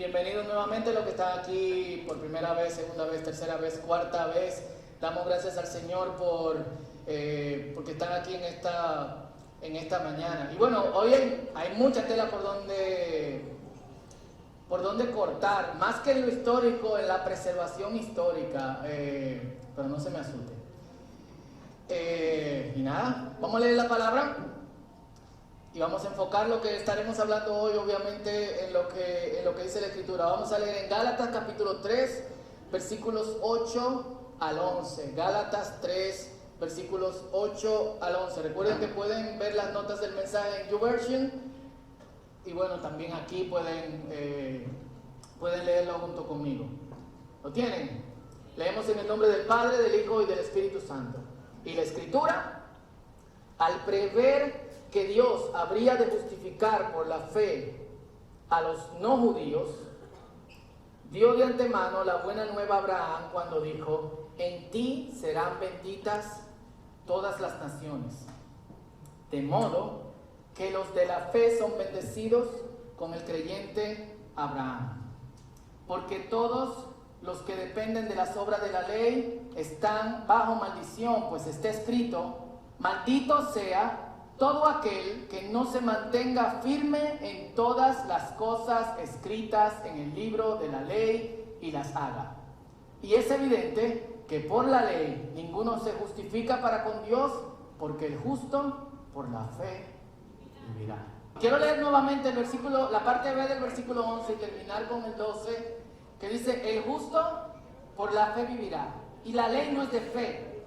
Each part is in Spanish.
Bienvenidos nuevamente los que están aquí por primera vez, segunda vez, tercera vez, cuarta vez. Damos gracias al Señor porque están aquí en esta mañana. Y bueno, hoy hay mucha tela por donde cortar, más que en lo histórico, en la preservación histórica, pero no se me asuste. Y nada, vamos a leer la palabra y vamos a enfocar lo que estaremos hablando hoy, obviamente, en lo que dice la Escritura. Vamos a leer en Gálatas capítulo 3, versículos 8 al 11. Gálatas 3, versículos 8 al 11. Recuerden que pueden ver las notas del mensaje en YouVersion. Y bueno, también aquí pueden leerlo junto conmigo. ¿Lo tienen? Leemos en el nombre del Padre, del Hijo y del Espíritu Santo. Y la Escritura, al prever que Dios habría de justificar por la fe a los no judíos, dio de antemano la buena nueva a Abraham cuando dijo: en ti serán benditas todas las naciones. De modo que los de la fe son bendecidos con el creyente Abraham. Porque todos los que dependen de las obras de la ley están bajo maldición, pues está escrito: maldito sea todo aquel que no se mantenga firme en todas las cosas escritas en el libro de la ley y las haga. Y es evidente que por la ley ninguno se justifica para con Dios, porque el justo por la fe vivirá. Quiero leer nuevamente la parte B del versículo 11 y terminar con el 12, que dice: el justo por la fe vivirá. Y la ley no es de fe,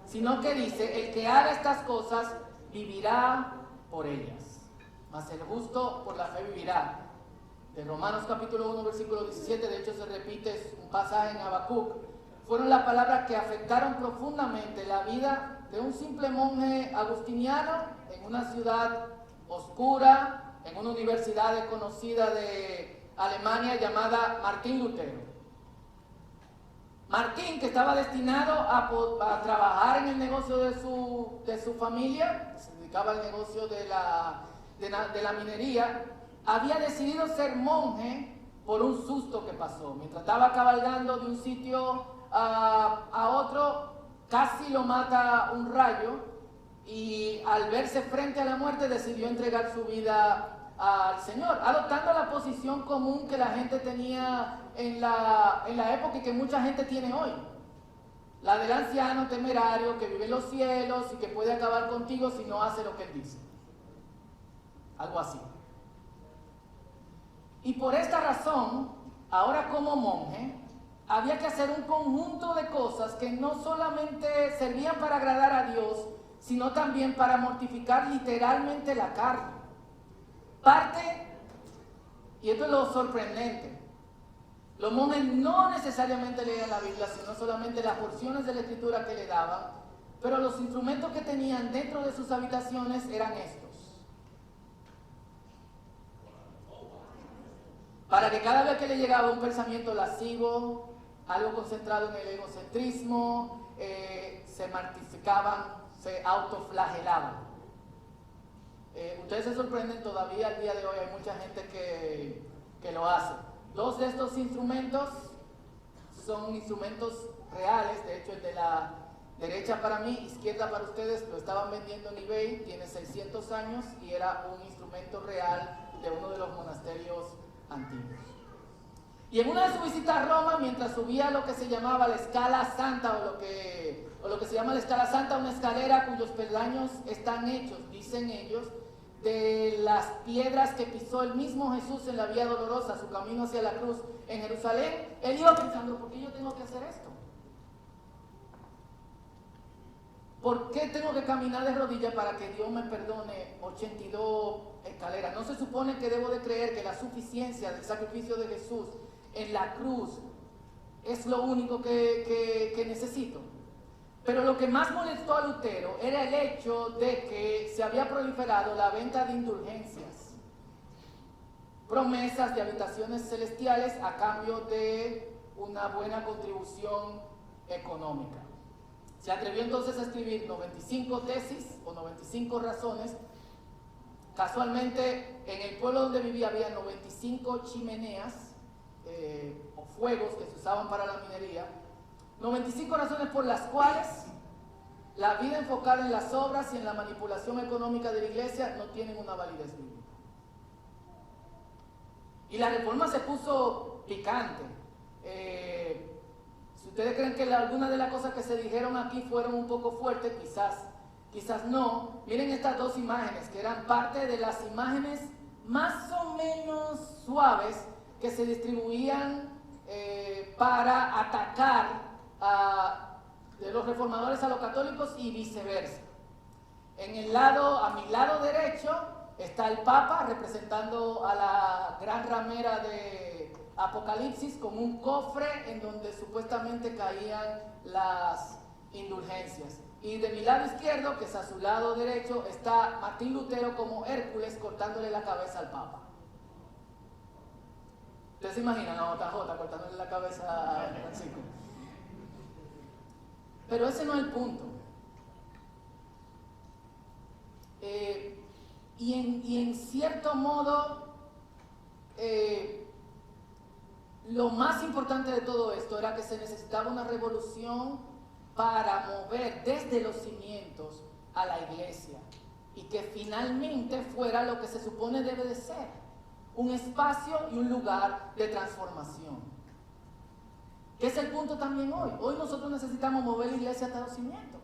sino que dice: el que haga estas cosas vivirá por ellas. Mas el justo por la fe vivirá. De Romanos capítulo 1, versículo 17, de hecho se repite un pasaje en Habacuc. Fueron las palabras que afectaron profundamente la vida de un simple monje agustiniano en una ciudad oscura, en una universidad desconocida de Alemania llamada Martín Lutero. Martín, que estaba destinado a trabajar en el negocio de su familia, se dedicaba al negocio de la minería, había decidido ser monje por un susto que pasó. Mientras estaba cabalgando de un sitio a otro, casi lo mata un rayo, y al verse frente a la muerte decidió entregar su vida al Señor, adoptando la posición común que la gente tenía en la época y que mucha gente tiene hoy. La del anciano temerario que vive en los cielos y que puede acabar contigo si no hace lo que él dice. Algo así. Y por esta razón, ahora como monje, había que hacer un conjunto de cosas que no solamente servían para agradar a Dios, sino también para mortificar literalmente la carne. Y esto es lo sorprendente, los monjes no necesariamente leían la Biblia, sino solamente las porciones de la Escritura que le daban, pero los instrumentos que tenían dentro de sus habitaciones eran estos. Para que cada vez que le llegaba un pensamiento lascivo, algo concentrado en el egocentrismo, se martirizaban, se autoflagelaban. Ustedes se sorprenden, todavía al día de hoy hay mucha gente que lo hace. Dos de estos instrumentos son instrumentos reales. De hecho, el de la derecha para mí, izquierda para ustedes, lo estaban vendiendo en eBay, tiene 600 años y era un instrumento real de uno de los monasterios antiguos. Y en una de sus visitas a Roma, mientras subía a lo que se llamaba la Escala Santa, o lo que se llama la Escala Santa, una escalera cuyos peldaños están hechos, dicen ellos, de las piedras que pisó el mismo Jesús en la Vía Dolorosa, su camino hacia la cruz en Jerusalén, él iba pensando: ¿por qué yo tengo que hacer esto? ¿Por qué tengo que caminar de rodillas para que Dios me perdone 82 escaleras? ¿No se supone que debo de creer que la suficiencia del sacrificio de Jesús en la cruz es lo único que necesito? Pero lo que más molestó a Lutero era el hecho de que se había proliferado la venta de indulgencias, promesas de habitaciones celestiales a cambio de una buena contribución económica. Se atrevió entonces a escribir 95 tesis o 95 razones Casualmente, en el pueblo donde vivía había 95 chimeneas o fuegos que se usaban para la minería. 95 razones por las cuales la vida enfocada en las obras y en la manipulación económica de la iglesia no tienen una validez bíblica. Y la reforma se puso picante. Si ustedes creen que algunas de las cosas que se dijeron aquí fueron un poco fuertes, quizás no. Miren estas dos imágenes, que eran parte de las imágenes más o menos suaves que se distribuían para atacar de los reformadores a los católicos y viceversa. A mi lado derecho está el Papa representando a la gran ramera de Apocalipsis con un cofre en donde supuestamente caían las indulgencias. Y de mi lado izquierdo, que es a su lado derecho, está Martín Lutero como Hércules cortándole la cabeza al Papa. ¿Ustedes se imaginan a JJ cortándole la cabeza a Francisco? Pero ese no es el punto. Y en cierto modo, lo más importante de todo esto era que se necesitaba una revolución para mover desde los cimientos a la iglesia y que finalmente fuera lo que se supone debe de ser, un espacio y un lugar de transformación. Que es el punto también hoy. Hoy nosotros necesitamos mover la iglesia hasta los cimientos.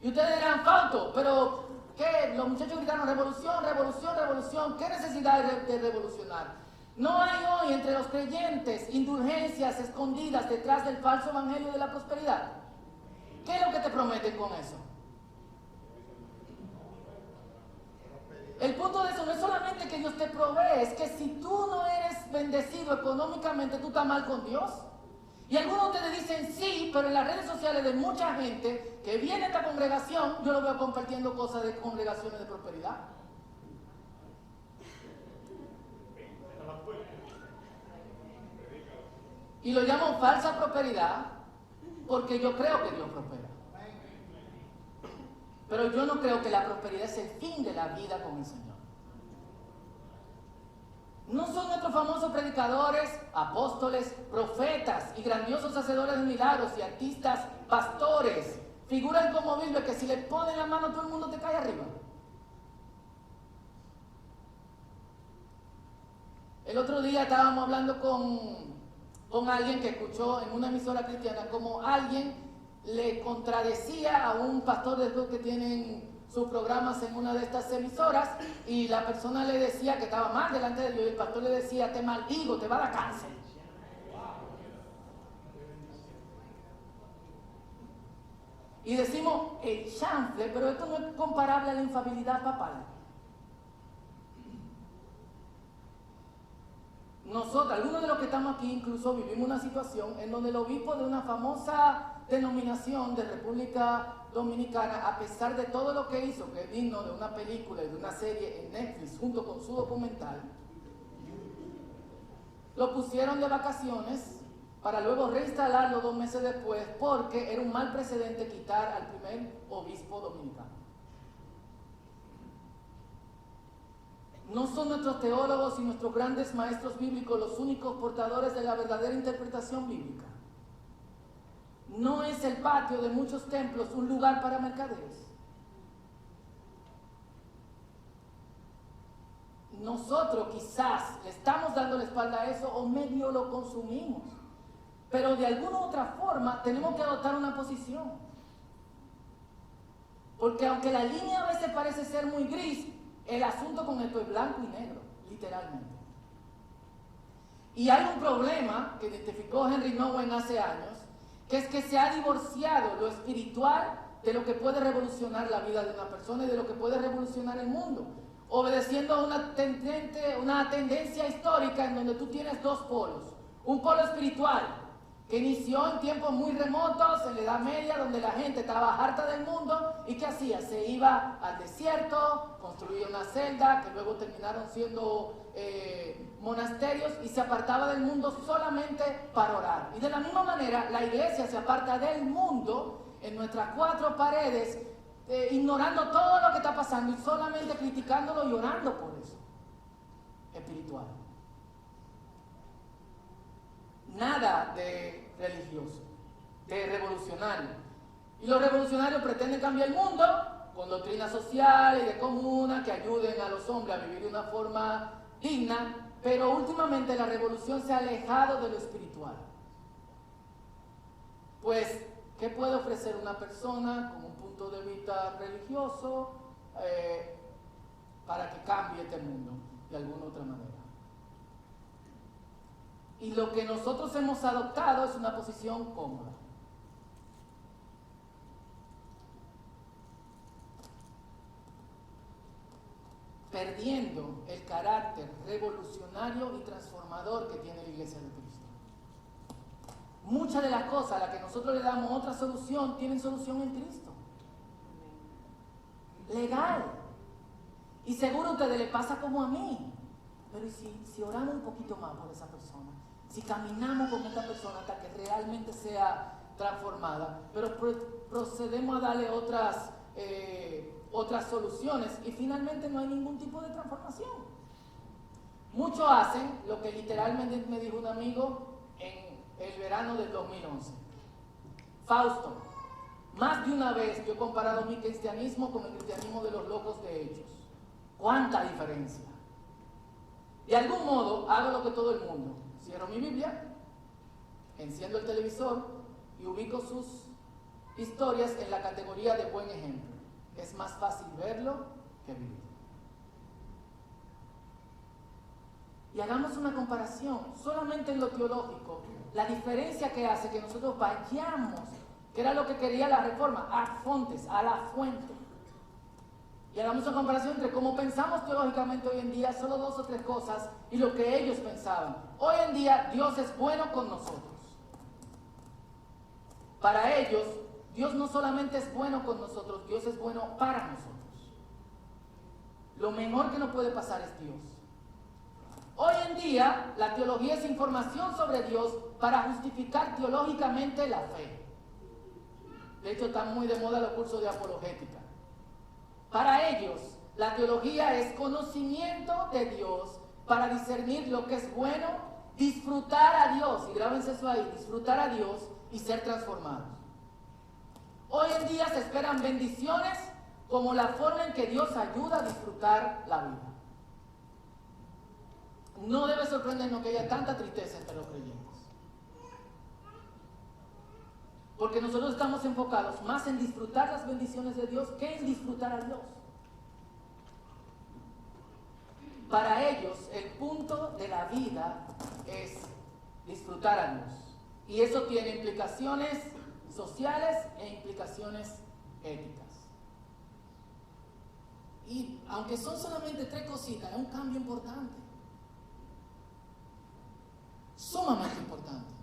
Y ustedes dirán, Fausto, pero ¿qué? Los muchachos gritaron revolución, revolución, revolución. ¿Qué necesidad de revolucionar? No hay hoy entre los creyentes indulgencias escondidas detrás del falso evangelio de la prosperidad. ¿Qué es lo que te prometen con eso? El punto de eso no es solamente que Dios te provee, es que si tú no eres bendecido económicamente, tú estás mal con Dios. Y algunos de ustedes dicen sí, pero en las redes sociales de mucha gente que viene a esta congregación, yo lo veo compartiendo cosas de congregaciones de prosperidad. Y lo llamo falsa prosperidad porque yo creo que Dios prospera. Pero yo no creo que la prosperidad es el fin de la vida con el Señor. No son nuestros famosos predicadores, apóstoles, profetas y grandiosos hacedores de milagros y artistas, pastores, figuras inconmovibles que si le ponen la mano todo el mundo te cae arriba. El otro día estábamos hablando con alguien que escuchó en una emisora cristiana como alguien le contradecía a un pastor de esos que tienen sus programas en una de estas emisoras y la persona le decía que estaba mal delante de Dios y el pastor le decía, te maldigo, te va a dar cáncer. Y decimos el chanfle, pero esto no es comparable a la infalibilidad papal. Nosotros, algunos de los que estamos aquí, incluso vivimos una situación en donde el obispo de una famosa denominación de República Dominicana, a pesar de todo lo que hizo, que es digno de una película y de una serie en Netflix junto con su documental, lo pusieron de vacaciones para luego reinstalarlo 2 meses después porque era un mal precedente quitar al primer obispo dominicano. No son nuestros teólogos y nuestros grandes maestros bíblicos los únicos portadores de la verdadera interpretación bíblica. No es el patio de muchos templos un lugar para mercaderes. Nosotros quizás le estamos dando la espalda a eso o medio lo consumimos. Pero de alguna u otra forma tenemos que adoptar una posición. Porque aunque la línea a veces parece ser muy gris, el asunto con esto es blanco y negro, literalmente. Y hay un problema que identificó Henry Nouwen hace años, que es que se ha divorciado lo espiritual de lo que puede revolucionar la vida de una persona y de lo que puede revolucionar el mundo, obedeciendo a una tendencia histórica en donde tú tienes 2 polos. Un polo espiritual, que inició en tiempos muy remotos, en la Edad Media, donde la gente estaba harta del mundo, y ¿qué hacía? Se iba al desierto, construía una celda, que luego terminaron siendo monasterios, y se apartaba del mundo solamente para orar. Y de la misma manera, la iglesia se aparta del mundo en nuestras 4 paredes ignorando todo lo que está pasando y solamente criticándolo y orando por eso. Espiritual. Nada de religioso, de revolucionario. Y los revolucionarios pretenden cambiar el mundo con doctrinas sociales y de comuna que ayuden a los hombres a vivir de una forma digna, pero últimamente la revolución se ha alejado de lo espiritual. Pues, ¿qué puede ofrecer una persona con un punto de vista religioso para que cambie este mundo de alguna otra manera? Y lo que nosotros hemos adoptado es una posición cómoda. Perdiendo el carácter revolucionario y transformador que tiene la Iglesia de Cristo. Muchas de las cosas a las que nosotros le damos otra solución, tienen solución en Cristo. Legal. Y seguro a ustedes les pasa como a mí. Pero si oramos un poquito más por esa persona, si caminamos con esta persona hasta que realmente sea transformada, pero procedemos a darle otras soluciones y finalmente no hay ningún tipo de transformación. Muchos hacen lo que literalmente me dijo un amigo en el verano del 2011. Fausto, más de una vez yo he comparado mi cristianismo con el cristianismo de los locos de Hechos. ¿Cuánta diferencia? De algún modo hago lo que todo el mundo. Cierro mi Biblia, enciendo el televisor y ubico sus historias en la categoría de buen ejemplo. Es más fácil verlo que vivirlo. Y hagamos una comparación, solamente en lo teológico, la diferencia que hace que nosotros vayamos, que era lo que quería la reforma, a fontes, a la fuente. Y hagamos una comparación entre cómo pensamos teológicamente hoy en día, solo 2 o 3 cosas, y lo que ellos pensaban. Hoy en día Dios es bueno con nosotros. Para ellos, Dios no solamente es bueno con nosotros, Dios es bueno para nosotros. Lo mejor que nos puede pasar es Dios. Hoy en día, la teología es información sobre Dios para justificar teológicamente la fe. De hecho, están muy de moda los cursos de apologética. Para ellos, la teología es conocimiento de Dios para discernir lo que es bueno, disfrutar a Dios, y grábense eso ahí, disfrutar a Dios y ser transformados. Hoy en día se esperan bendiciones como la forma en que Dios ayuda a disfrutar la vida. No debe sorprendernos que haya tanta tristeza entre los creyentes. Porque nosotros estamos enfocados más en disfrutar las bendiciones de Dios que en disfrutar a Dios. Para ellos, el punto de la vida es disfrutar a Dios. Y eso tiene implicaciones sociales e implicaciones éticas. Y aunque son solamente 3 cositas, es un cambio importante. Sumamente importante.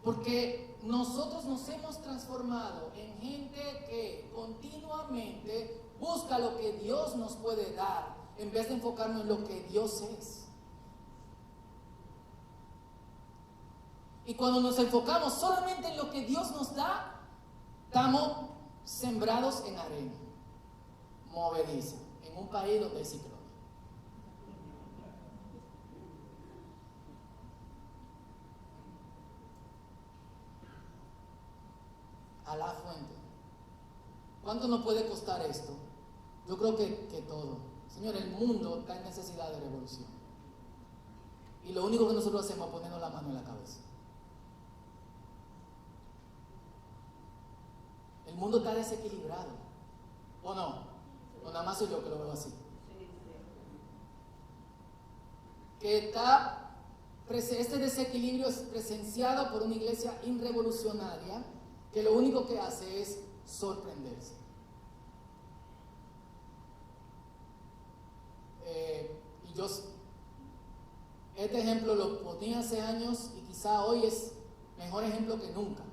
Porque nosotros nos hemos transformado en gente que continuamente busca lo que Dios nos puede dar, en vez de enfocarnos en lo que Dios es. Y cuando nos enfocamos solamente en lo que Dios nos da, estamos sembrados en arena movediza, en un país donde hay ciclones. A la fuente. ¿Cuánto nos puede costar esto? Yo creo que todo. Señor, el mundo está en necesidad de revolución. Y lo único que nosotros hacemos es ponernos la mano en la cabeza. El mundo está desequilibrado. ¿O no? O nada más soy yo que lo veo así. Que este desequilibrio es presenciado por una iglesia irrevolucionaria que lo único que hace es sorprenderse. Y yo este ejemplo lo ponía hace años y quizá hoy es mejor ejemplo que nunca.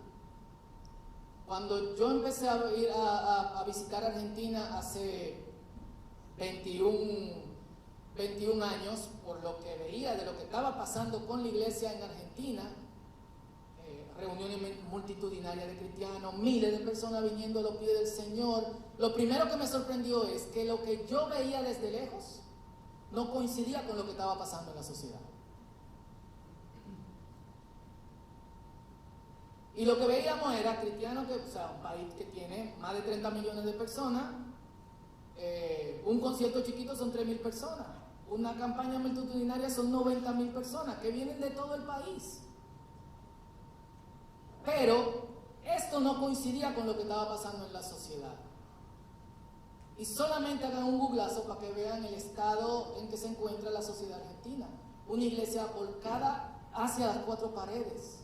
Cuando yo empecé a ir a visitar Argentina hace 21 años, por lo que veía de lo que estaba pasando con la iglesia en Argentina, reuniones multitudinarias de cristianos, miles de personas viniendo a los pies del Señor. Lo primero que me sorprendió es que lo que yo veía desde lejos no coincidía con lo que estaba pasando en la sociedad. Y lo que veíamos era cristianos, un país que tiene más de 30 millones de personas, un concierto chiquito son 3,000 personas, una campaña multitudinaria son 90,000 personas que vienen de todo el país. Pero esto no coincidía con lo que estaba pasando en la sociedad. Y solamente hagan un googlazo para que vean el estado en que se encuentra la sociedad argentina. Una iglesia volcada hacia las cuatro paredes,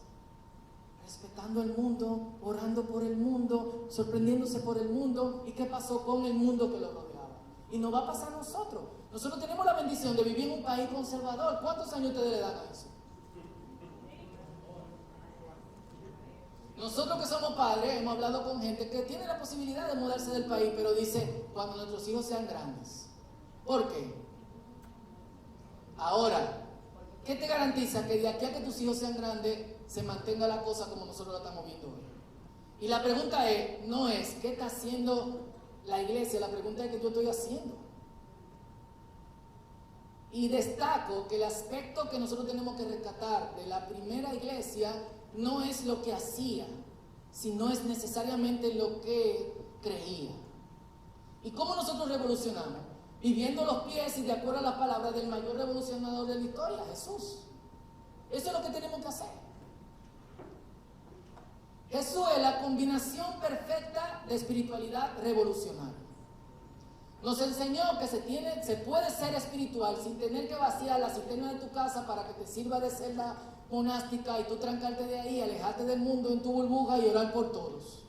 respetando el mundo, orando por el mundo, sorprendiéndose por el mundo. ¿Y qué pasó con el mundo que lo rodeaba? Y nos va a pasar a nosotros. Nosotros tenemos la bendición de vivir en un país conservador. ¿Cuántos años ustedes le dan a eso? Nosotros que somos padres hemos hablado con gente que tiene la posibilidad de mudarse del país, pero dice, cuando nuestros hijos sean grandes. ¿Por qué? Ahora, ¿qué te garantiza que de aquí a que tus hijos sean grandes se mantenga la cosa como nosotros la estamos viendo hoy? Y la pregunta no es ¿qué está haciendo la iglesia? La pregunta es ¿qué yo estoy haciendo? Y destaco que el aspecto que nosotros tenemos que rescatar de la primera iglesia no es lo que hacía, sino es necesariamente lo que creía. ¿Y cómo nosotros revolucionamos? Viviendo los pies y de acuerdo a las palabras del mayor revolucionador de la historia, Jesús. Eso es lo que tenemos que hacer. Jesús es la combinación perfecta de espiritualidad revolucionaria. Nos enseñó que se puede ser espiritual sin tener que vaciar la cisterna de tu casa para que te sirva de celda monástica y tú trancarte de ahí, alejarte del mundo en tu burbuja y orar por todos.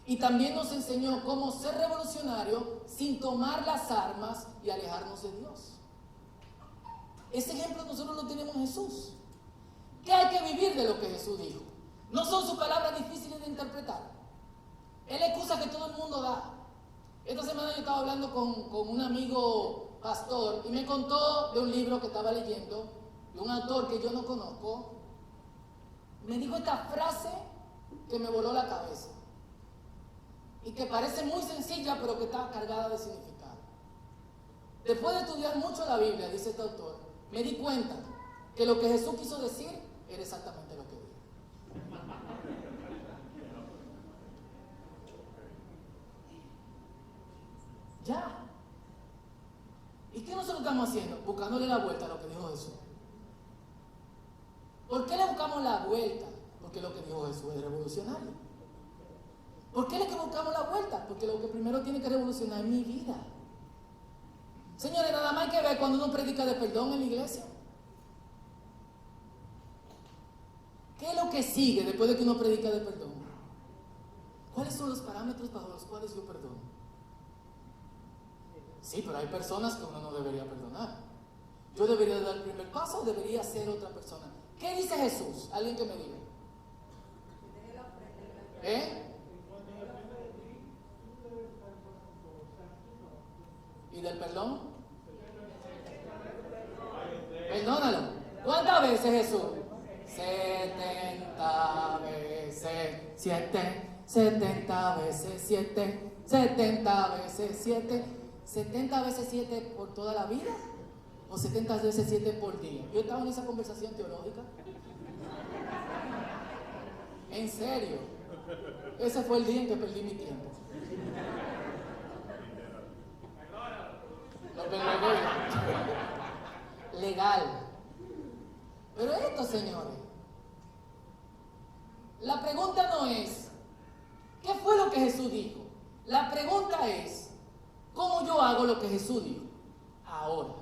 Y también nos enseñó cómo ser revolucionario sin tomar las armas y alejarnos de Dios. Ese ejemplo nosotros lo tenemos en Jesús. ¿Qué hay que vivir de lo que Jesús dijo? No son sus palabras difíciles de interpretar. Es la excusa que todo el mundo da. Esta semana yo estaba hablando con un amigo pastor y me contó de un libro que estaba leyendo, de un autor que yo no conozco. Me dijo esta frase que me voló la cabeza y que parece muy sencilla pero que está cargada de significado. Después de estudiar mucho la Biblia, dice este autor, me di cuenta que lo que Jesús quiso decir era exactamente lo que dijo. Ya. ¿Y qué nosotros estamos haciendo? Buscándole la vuelta a lo que dijo Jesús. ¿Por qué le buscamos la vuelta? Porque lo que dijo Jesús es revolucionario. ¿Por qué le buscamos la vuelta? Porque lo que primero tiene que revolucionar es mi vida. Señores, nada más hay que ver cuando uno predica de perdón en la iglesia. ¿Qué es lo que sigue después de que uno predica de perdón? ¿Cuáles son los parámetros bajo los cuales yo perdono? Sí, pero hay personas que uno no debería perdonar. ¿Yo debería dar el primer paso o debería ser otra persona? ¿Qué dice Jesús? Alguien que me diga. ¿Y del perdón? Perdónalo. ¿Cuántas veces Jesús? 70 veces 7, 70 veces 7, 70 veces 7, 70 veces 7 por toda la vida o 70 veces 7 por día. Yo estaba en esa conversación teológica. En serio. Ese fue el día en que perdí mi tiempo. No perdí. Legal. Pero esto, señores, la pregunta no es ¿qué fue lo que Jesús dijo? La pregunta es ¿cómo yo hago lo que Jesús dijo? Ahora.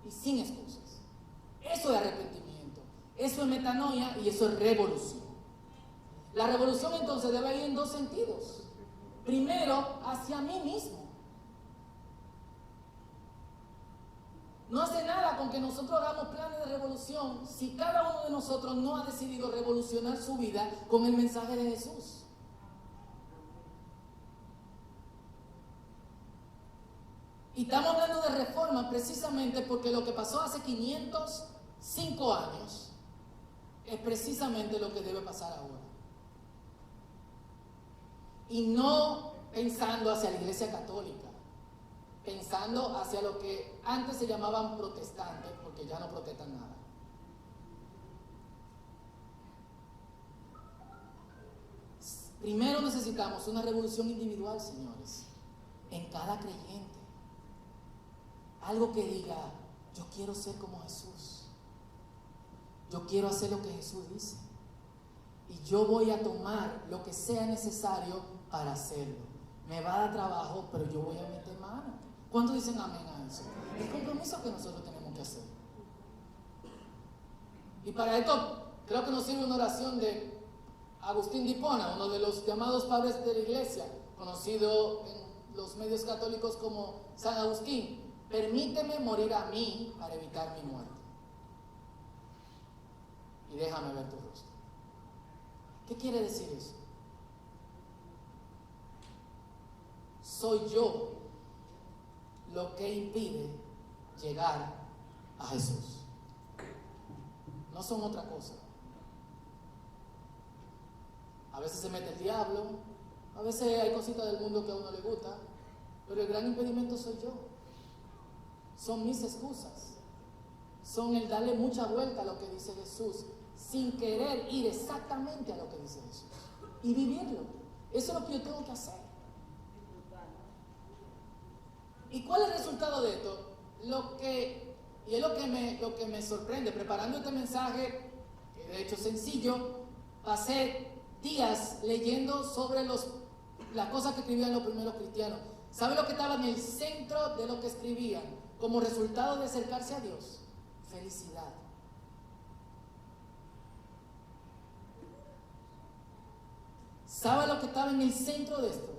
Y sin excusas. Eso es arrepentimiento. Eso es metanoia y eso es revolución. La revolución entonces debe ir en dos sentidos. Primero, hacia mí mismo. No hace nada con que nosotros hagamos planes de revolución si cada uno de nosotros no ha decidido revolucionar su vida con el mensaje de Jesús. Y estamos hablando de reforma precisamente porque lo que pasó hace 505 años es precisamente lo que debe pasar ahora. Y no pensando hacia la Iglesia Católica, pensando hacia lo que antes se llamaban protestantes, porque ya no protestan nada. Primero necesitamos una revolución individual, señores, en cada creyente. Algo que diga, yo quiero ser como Jesús. Yo quiero hacer lo que Jesús dice. Y yo voy a tomar lo que sea necesario para hacerlo. Me va a dar trabajo, pero yo voy a meter mano. ¿Cuántos dicen amén a eso? El compromiso que nosotros tenemos que hacer. Y para esto, creo que nos sirve una oración de Agustín de Hipona, uno de los llamados padres de la iglesia, conocido en los medios católicos como San Agustín. Permíteme morir a mí para evitar mi muerte. Y déjame ver tu rostro. ¿Qué quiere decir eso? Soy yo lo que impide llegar a Jesús. No son otra cosa. A veces se mete el diablo, a veces hay cositas del mundo que a uno le gusta, pero el gran impedimento soy yo. Son mis excusas. Son el darle mucha vuelta a lo que dice Jesús, sin querer ir exactamente a lo que dice Jesús y vivirlo. Eso es lo que yo tengo que hacer. ¿Y cuál es el resultado de esto? Y es lo que me sorprende. Preparando este mensaje, que de hecho es sencillo, pasé días leyendo sobre las cosas que escribían los primeros cristianos. ¿Sabe lo que estaba en el centro de lo que escribían como resultado de acercarse a Dios? Felicidad. ¿Sabe lo que estaba en el centro de esto?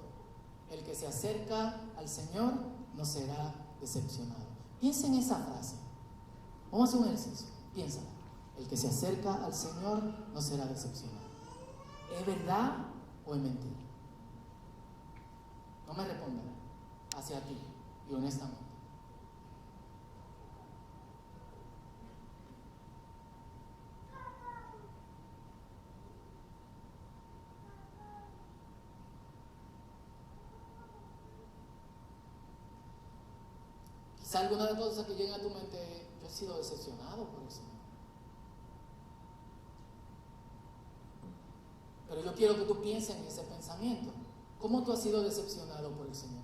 El que se acerca al Señor no será decepcionado. Piensa en esa frase. Vamos a hacer un ejercicio. Piénsala. El que se acerca al Señor no será decepcionado. ¿Es verdad o es mentira? No me respondan. Hacia ti y honestamente. Quizá alguna de las cosas que lleguen a tu mente, yo he sido decepcionado por el Señor. Pero yo quiero que tú pienses en ese pensamiento. ¿Cómo tú has sido decepcionado por el Señor?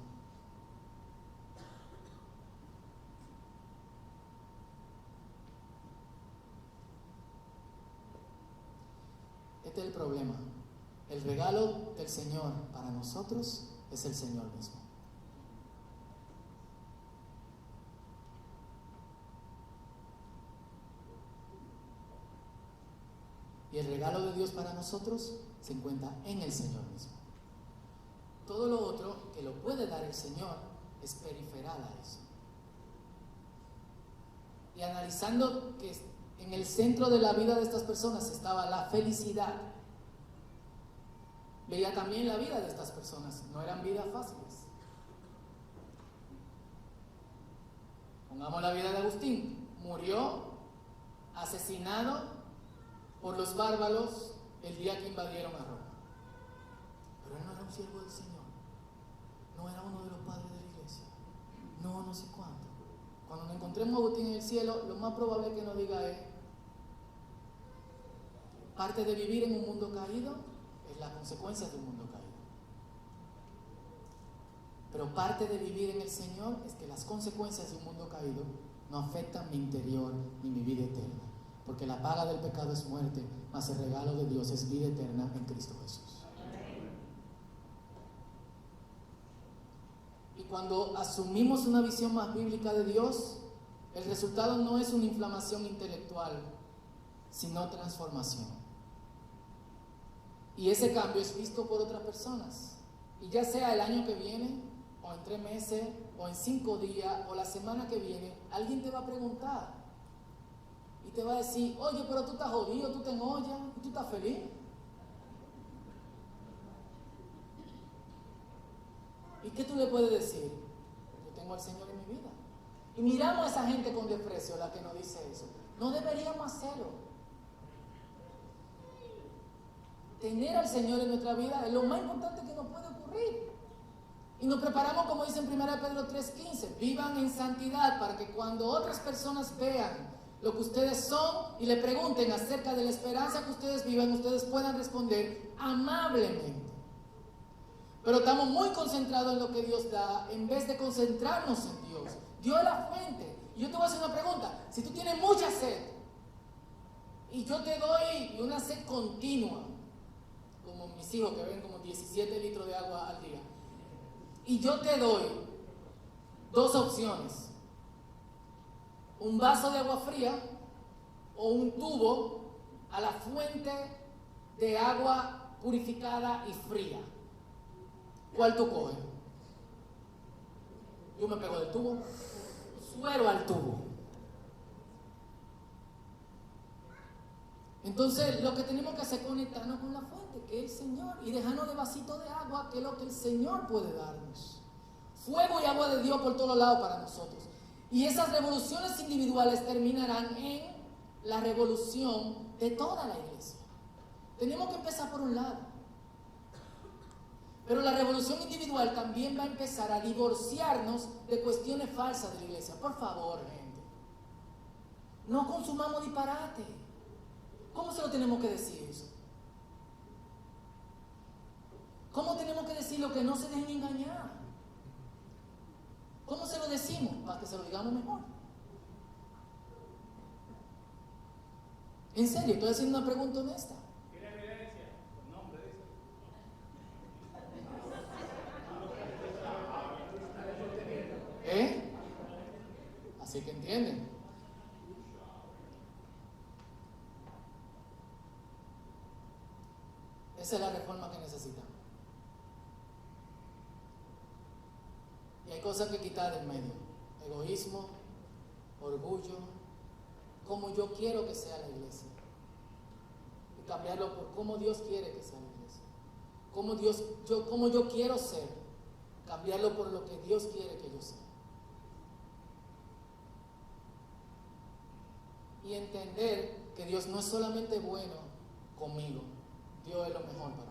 Este es el problema. El regalo del Señor para nosotros es el Señor mismo. Y el regalo de Dios para nosotros se encuentra en el Señor mismo. Todo lo otro que lo puede dar el Señor es periferal a eso. Y analizando que en el centro de la vida de estas personas estaba la felicidad, veía también la vida de estas personas. No eran vidas fáciles. Pongamos la vida de Agustín. Murió asesinado por los bárbaros el día que invadieron a Roma. Pero él no era un siervo del Señor. No era uno de los padres de la iglesia. No sé cuánto. Cuando nos encontremos a Agustín en el cielo, lo más probable que nos diga es: parte de vivir en un mundo caído es la consecuencia de un mundo caído. Pero parte de vivir en el Señor es que las consecuencias de un mundo caído no afectan mi interior ni mi vida eterna. Porque la paga del pecado es muerte, mas el regalo de Dios es vida eterna en Cristo Jesús. Y cuando asumimos una visión más bíblica de Dios, el resultado no es una inflamación intelectual, sino transformación. Y ese cambio es visto por otras personas. Y ya sea el año que viene, o en 3 meses, o en 5 días, o la semana que viene, alguien te va a preguntar. Y te va a decir: oye, pero tú estás jodido, tú te enollas, y tú estás feliz. ¿Y qué tú le puedes decir? Yo tengo al Señor en mi vida. Y miramos a esa gente con desprecio, la que nos dice eso. No deberíamos hacerlo. tener al Señor en nuestra vida es lo más importante que nos puede ocurrir. Y nos preparamos, como dice en 1 Pedro 3:15, vivan en santidad para que cuando otras personas vean lo que ustedes son y le pregunten acerca de la esperanza que ustedes viven, ustedes puedan responder amablemente. Pero estamos muy concentrados en lo que Dios da en vez de concentrarnos en Dios. Dios es la fuente. Y yo te voy a hacer una pregunta. Si tú tienes mucha sed y yo te doy una sed continua, como mis hijos que beben como 17 litros de agua al día, y yo te doy dos opciones: un vaso de agua fría o un tubo a la fuente de agua purificada y fría, ¿cuál tú coges? Yo me pego del tubo, suero al tubo. Entonces lo que tenemos que hacer es conectarnos con la fuente, que es el Señor, y dejarnos de vasito de agua, que es lo que el Señor puede darnos. Fuego y agua de Dios por todos lados para nosotros. Y esas revoluciones individuales terminarán en la revolución de toda la iglesia. Tenemos que empezar por un lado. Pero la revolución individual también va a empezar a divorciarnos de cuestiones falsas de la iglesia. Por favor, gente, no consumamos disparate. ¿Cómo se lo tenemos que decir eso? ¿Cómo tenemos que decir lo que no se dejen engañar? ¿Cómo se lo decimos? Para que se lo digamos mejor. En serio, estoy haciendo una pregunta honesta. ¿Tiene evidencia? Por nombre, dice. Así que entienden. Esa es la reforma que necesitamos. Y hay cosas que quitar del medio: egoísmo, orgullo, como yo quiero que sea la iglesia, y cambiarlo por cómo Dios quiere que sea la iglesia, cómo yo quiero ser, cambiarlo por lo que Dios quiere que yo sea, y entender que Dios no es solamente bueno conmigo, Dios es lo mejor para mí.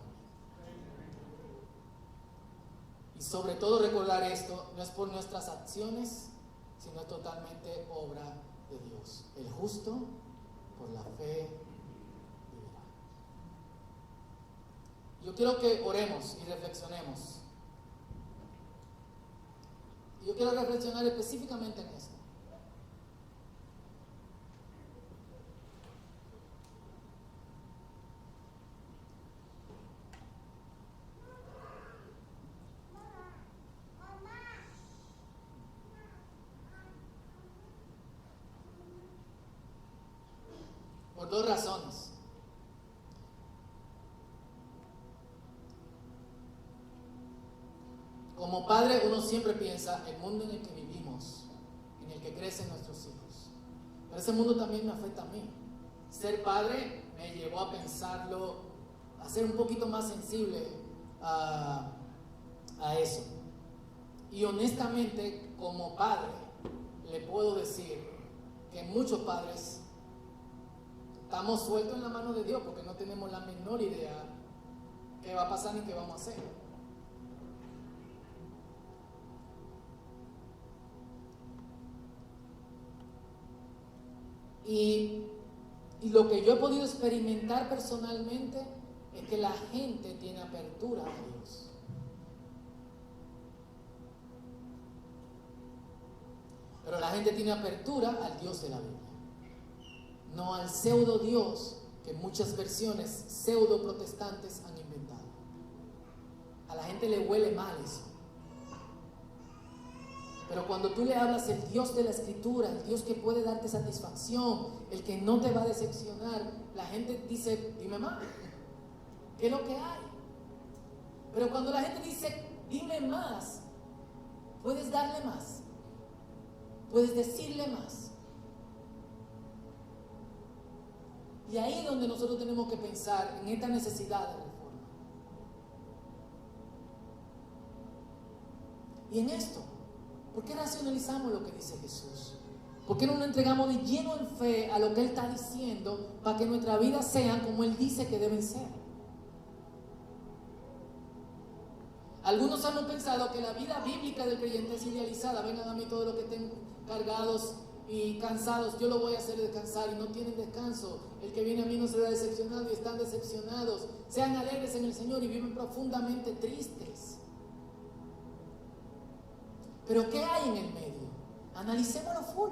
Y sobre todo recordar esto, no es por nuestras acciones, sino es totalmente obra de Dios. El justo por la fe vivirá. Yo quiero que oremos y reflexionemos. Yo quiero reflexionar específicamente en esto. Por dos razones. Como padre, uno siempre piensa el mundo en el que vivimos, en el que crecen nuestros hijos. Pero ese mundo también me afecta a mí. Ser padre me llevó a pensarlo, a ser un poquito más sensible a eso. Y honestamente, como padre, le puedo decir que muchos padres estamos sueltos en la mano de Dios porque no tenemos la menor idea qué va a pasar ni qué vamos a hacer. Y lo que yo he podido experimentar personalmente es que la gente tiene apertura a Dios. Pero la gente tiene apertura al Dios de la Biblia, no al pseudo Dios que muchas versiones pseudo protestantes han inventado. A la gente le huele mal eso. Pero cuando tú le hablas el Dios de la Escritura, el Dios que puede darte satisfacción, el que no te va a decepcionar, la gente dice, dime más, ¿qué es lo que hay? Pero cuando la gente dice, dime más, puedes darle más, puedes decirle más. Y ahí es donde nosotros tenemos que pensar en esta necesidad de reforma. Y en esto, ¿por qué racionalizamos lo que dice Jesús? ¿Por qué no nos entregamos de lleno en fe a lo que Él está diciendo para que nuestras vidas sean como Él dice que deben ser? Algunos hemos pensado que la vida bíblica del creyente es idealizada. Vengan a mí todos los que estén cargados y cansados, yo lo voy a hacer descansar, y no tienen descanso. El que viene a mí no será decepcionado, y están decepcionados. Sean alegres en el Señor y viven profundamente tristes. Pero ¿qué hay en el medio? Analicémoslo full.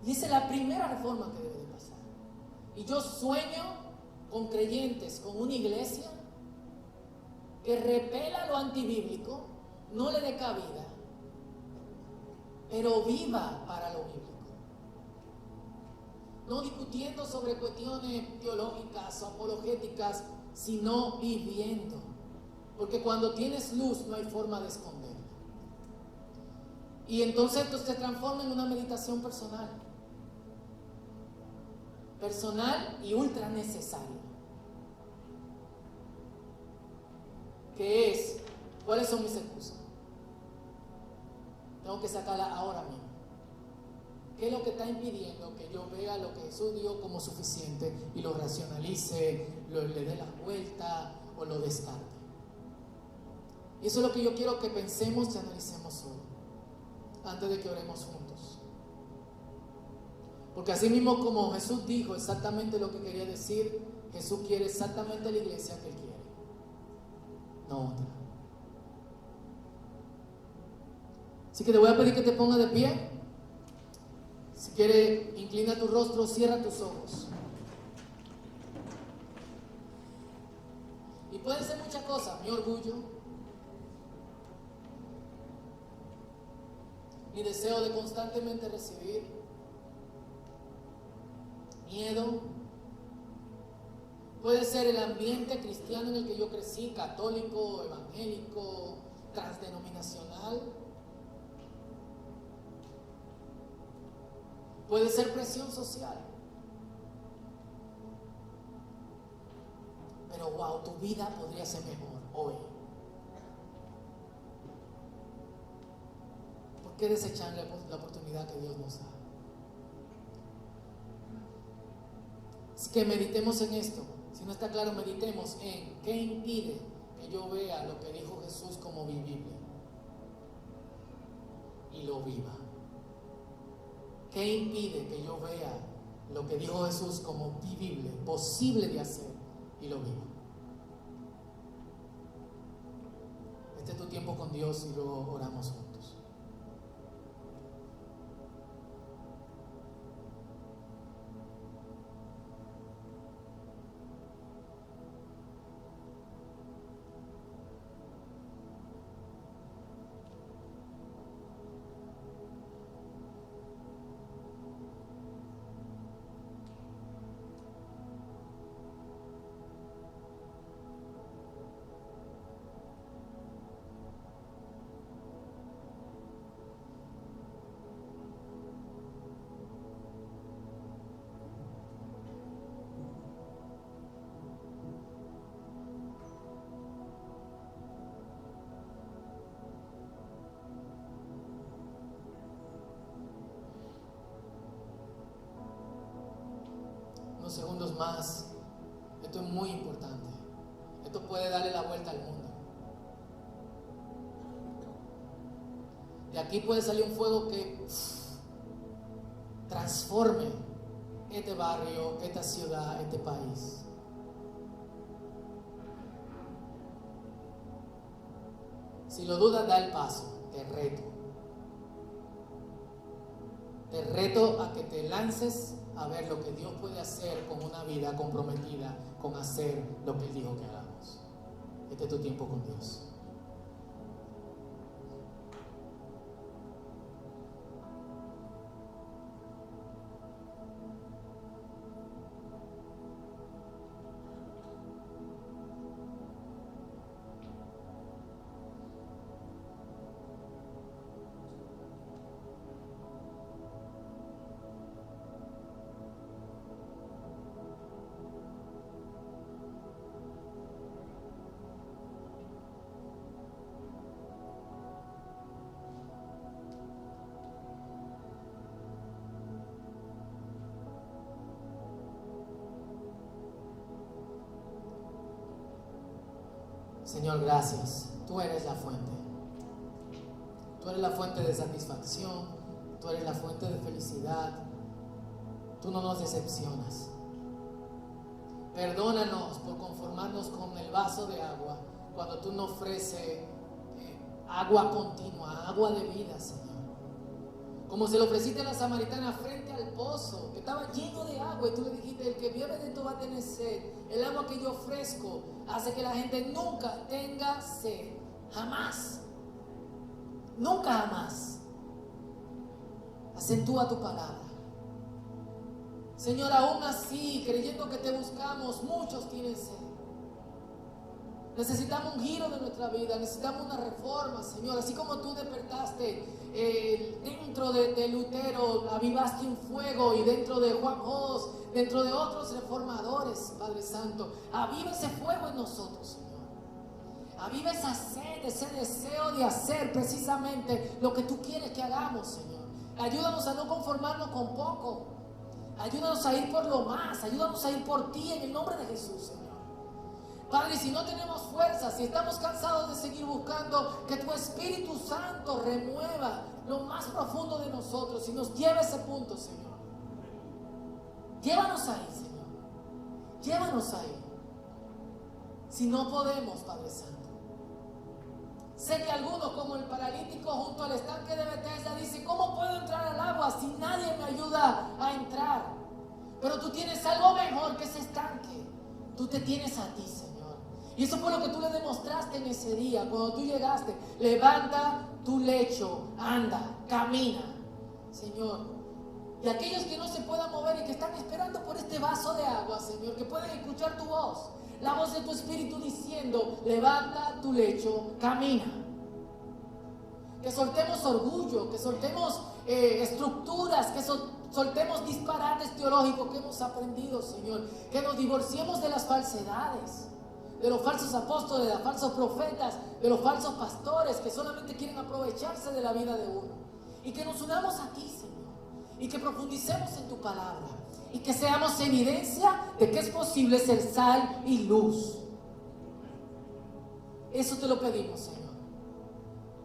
Y esa es la primera reforma que debe de pasar. Y yo sueño con creyentes, con una iglesia que repela lo antibíblico, no le dé cabida, pero viva para lo bíblico. No discutiendo sobre cuestiones teológicas o apologéticas, sino viviendo. Porque cuando tienes luz no hay forma de esconderla. Y entonces esto se transforma en una meditación personal. Personal y ultra necesaria. Que es, ¿cuáles son mis excusas? Tengo que sacarla ahora mismo. ¿Qué es lo que está impidiendo que yo vea lo que Jesús dio como suficiente y lo racionalice, le dé la vuelta o lo descarte? Y eso es lo que yo quiero que pensemos y analicemos hoy, antes de que oremos juntos. Porque así mismo como Jesús dijo exactamente lo que quería decir, Jesús quiere exactamente la iglesia que Él quiere, no otra. Así que te voy a pedir que te pongas de pie. Si quieres, inclina tu rostro, cierra tus ojos. Y pueden ser muchas cosas: mi orgullo, mi deseo de constantemente recibir, miedo. Puede ser el ambiente cristiano en el que yo crecí, católico, evangélico, transdenominacional. Puede ser presión social. Pero wow, tu vida podría ser mejor hoy. ¿Por qué desechar la oportunidad que Dios nos da? Así que meditemos en esto. Si no está claro, meditemos en qué impide que yo vea lo que dijo Jesús como vivible y lo viva. ¿Qué impide que yo vea lo que dijo Jesús como vivible, posible de hacer, y lo viva? Este es tu tiempo con Dios y luego oramos juntos. Unos segundos más. Esto es muy importante. Esto puede darle la vuelta al mundo. De aquí puede salir un fuego que transforme este barrio, esta ciudad, este país. Si lo dudas, da el paso. Te reto. Te reto a que te lances a ver lo que Dios puede hacer con una vida comprometida con hacer lo que Él dijo que hagamos. Este es tu tiempo con Dios. Señor, gracias. Tú eres la fuente. Tú eres la fuente de satisfacción. Tú eres la fuente de felicidad. Tú no nos decepcionas. Perdónanos por conformarnos con el vaso de agua cuando tú nos ofreces agua continua, agua de vida, Señor. Como se lo ofreciste a la samaritana frente al pozo, que estaba lleno de agua, y tú le dijiste: el que bebe de esto va a tener sed. El agua que yo ofrezco hace que la gente nunca tenga sed. Jamás. Nunca jamás. Acentúa tu palabra. Señor, aún así, creyendo que te buscamos, muchos tienen sed. Necesitamos un giro de nuestra vida, necesitamos una reforma, Señor. Así como tú despertaste dentro de Lutero, avivaste un fuego, y dentro de Juan Hos, dentro de otros reformadores, Padre Santo, aviva ese fuego en nosotros, Señor. Aviva esa sed, ese deseo de hacer precisamente lo que tú quieres que hagamos, Señor. Ayúdanos a no conformarnos con poco. Ayúdanos a ir por lo más. Ayúdanos a ir por ti en el nombre de Jesús, Señor. Padre, si no tenemos fuerza, si estamos cansados de seguir buscando, que tu Espíritu Santo remueva lo más profundo de nosotros y nos lleve a ese punto, Señor. Llévanos ahí, Señor. Llévanos ahí. Si no podemos, Padre Santo. Sé que algunos, como el paralítico junto al estanque de Bethesda, dicen: ¿cómo puedo entrar al agua si nadie me ayuda a entrar? Pero tú tienes algo mejor que ese estanque. Tú te tienes a ti, Señor. Y eso fue lo que tú le demostraste en ese día, cuando tú llegaste. Levanta tu lecho, anda, camina, Señor. Y aquellos que no se puedan mover y que están esperando por este vaso de agua, Señor, que pueden escuchar tu voz, la voz de tu Espíritu diciendo: levanta tu lecho, camina. Que soltemos orgullo, que soltemos estructuras, que soltemos disparates teológicos que hemos aprendido, Señor. Que nos divorciemos de las falsedades, de los falsos apóstoles, de los falsos profetas, de los falsos pastores que solamente quieren aprovecharse de la vida de uno. Y que nos unamos a ti, Señor. Y que profundicemos en tu palabra. Y que seamos evidencia de que es posible ser sal y luz. Eso te lo pedimos, Señor.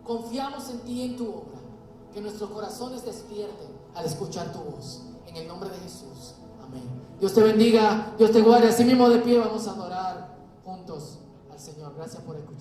Confiamos en ti y en tu obra. Que nuestros corazones despierten al escuchar tu voz. En el nombre de Jesús. Amén. Dios te bendiga, Dios te guarde. Así mismo de pie vamos a adorar juntos al Señor. Gracias por escuchar.